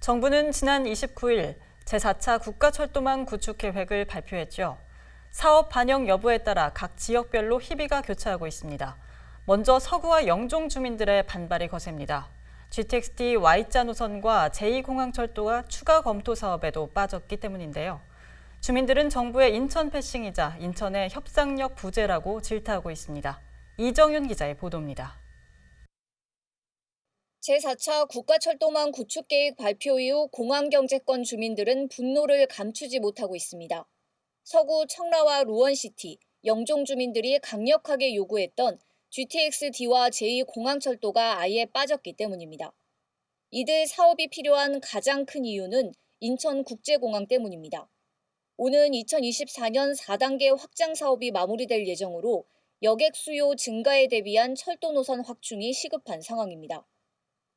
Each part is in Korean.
정부는 지난 29일 제4차 국가철도망 구축 계획을 발표했죠. 사업 반영 여부에 따라 각 지역별로 희비가 교차하고 있습니다. 먼저 서구와 영종 주민들의 반발이 거셉니다. GTX-D Y자 노선과 제2공항철도가 추가 검토 사업에도 빠졌기 때문인데요. 주민들은 정부의 인천 패싱이자 인천의 협상력 부재라고 질타하고 있습니다. 이정윤 기자의 보도입니다. 제4차 국가철도망 구축 계획 발표 이후 공항경제권 주민들은 분노를 감추지 못하고 있습니다. 서구 청라와 루원시티, 영종 주민들이 강력하게 요구했던 GTX-D와 제2공항철도가 아예 빠졌기 때문입니다. 이들 사업이 필요한 가장 큰 이유는 인천국제공항 때문입니다. 오는 2024년 4단계 확장 사업이 마무리될 예정으로 여객 수요 증가에 대비한 철도 노선 확충이 시급한 상황입니다.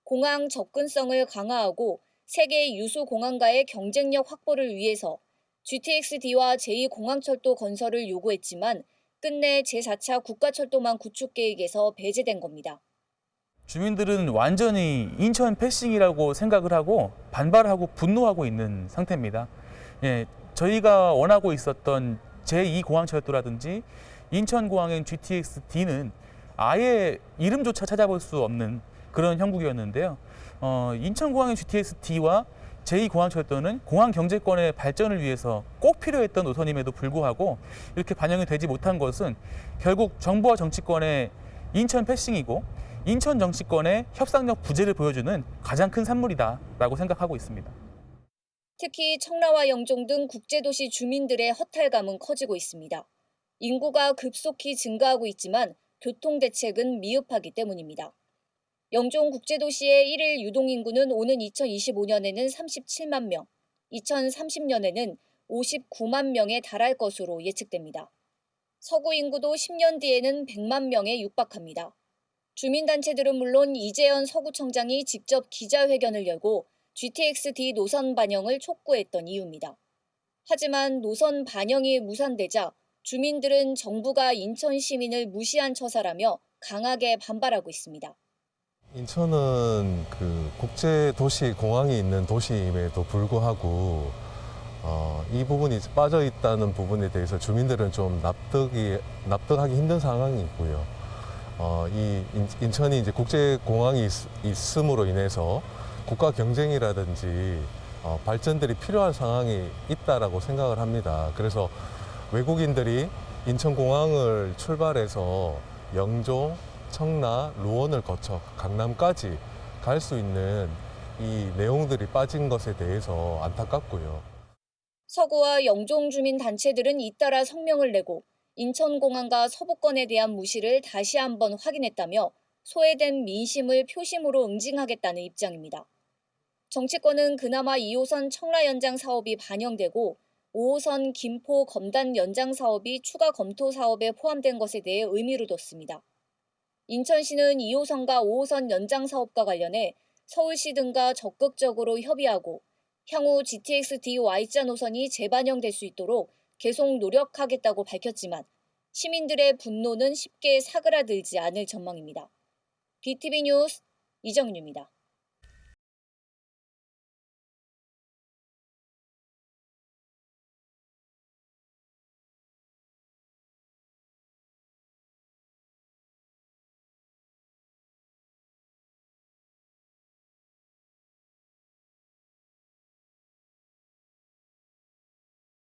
공항 접근성을 강화하고 세계 유수 공항과의 경쟁력 확보를 위해서 GTX-D와 제2공항철도 건설을 요구했지만 끝내 제4차 국가철도망 구축 계획에서 배제된 겁니다. 주민들은 완전히 인천 패싱이라고 생각을 하고 반발하고 분노하고 있는 상태입니다. 저희가 원하고 있었던 제2공항철도라든지 인천공항행 GTX-D는 아예 이름조차 찾아볼 수 없는 그런 형국이었는데요. 인천공항행 GTX-D와 제2공항철도는 공항 경제권의 발전을 위해서 꼭 필요했던 노선임에도 불구하고 이렇게 반영이 되지 못한 것은 결국 정부와 정치권의 인천 패싱이고 인천 정치권의 협상력 부재를 보여주는 가장 큰 산물이다라고 생각하고 있습니다. 특히 청라와 영종 등 국제도시 주민들의 허탈감은 커지고 있습니다. 인구가 급속히 증가하고 있지만 교통대책은 미흡하기 때문입니다. 영종 국제도시의 1일 유동인구는 오는 2025년에는 37만 명, 2030년에는 59만 명에 달할 것으로 예측됩니다. 서구 인구도 10년 뒤에는 100만 명에 육박합니다. 주민단체들은 물론 이재현 서구청장이 직접 기자회견을 열고 GTX-D 노선 반영을 촉구했던 이유입니다. 하지만 노선 반영이 무산되자 주민들은 정부가 인천 시민을 무시한 처사라며 강하게 반발하고 있습니다. 인천은 국제 도시 공항이 있는 도시임에도 불구하고 이 부분이 빠져 있다는 부분에 대해서 주민들은 좀 납득하기 힘든 상황이고요. 인천이 이제 국제 공항이 있음으로 인해서 국가 경쟁이라든지 발전들이 필요한 상황이 있다라고 생각을 합니다. 그래서 외국인들이 인천공항을 출발해서 영종, 청라, 루원을 거쳐 강남까지 갈 수 있는 이 내용들이 빠진 것에 대해서 안타깝고요. 서구와 영종 주민 단체들은 잇따라 성명을 내고 인천공항과 서부권에 대한 무시를 다시 한번 확인했다며 소외된 민심을 표심으로 응징하겠다는 입장입니다. 정치권은 그나마 2호선 청라 연장 사업이 반영되고 5호선 김포 검단 연장 사업이 추가 검토 사업에 포함된 것에 대해 의미를 뒀습니다. 인천시는 2호선과 5호선 연장 사업과 관련해 서울시 등과 적극적으로 협의하고 향후 GTX-D Y자 노선이 재반영될 수 있도록 계속 노력하겠다고 밝혔지만 시민들의 분노는 쉽게 사그라들지 않을 전망입니다. BTV 뉴스 이정윤입니다.